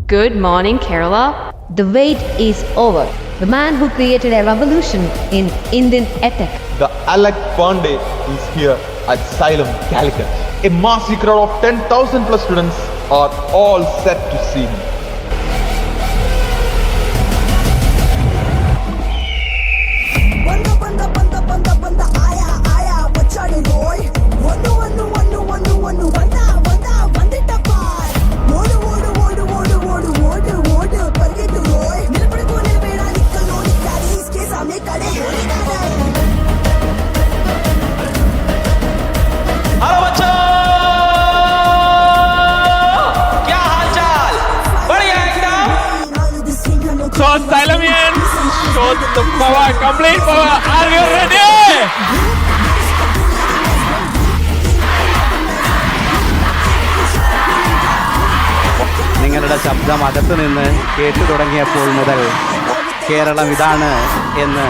Good morning, Kerala. The wait is over. The man who created a revolution in Indian EdTech. The Alec Pandey is here at Xylem Calicut. A massive crowd of 10,000 plus students are all set to see him. So Xylemians, show the power, complete power. Are you ready? നിങ്ങളുടെ ശബ്ദം അകത്തു നിന്ന് കേട്ടു തുടങ്ങിയപ്പോൾ മുതൽ കേരളം ഇതാണ് എന്ന്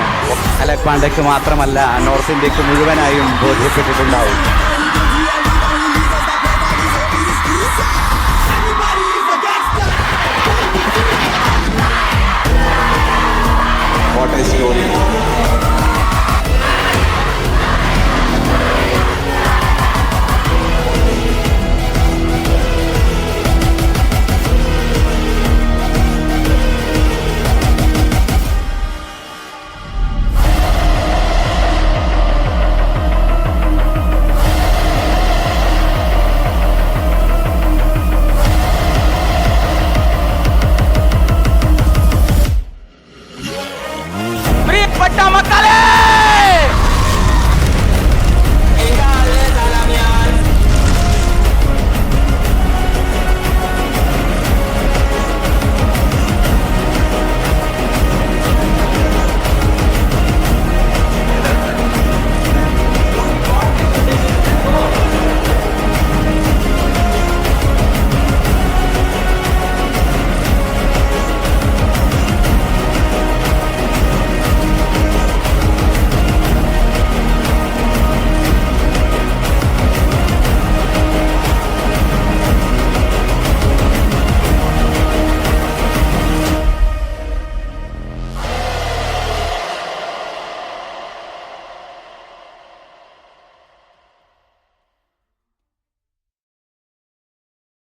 അലക് പാണ്ഡ്യയ്ക്ക് മാത്രമല്ല നോർത്ത് ഇന്ത്യക്ക് മുഴുവനായും ബോധ്യപ്പെട്ടിട്ടുണ്ടാവും.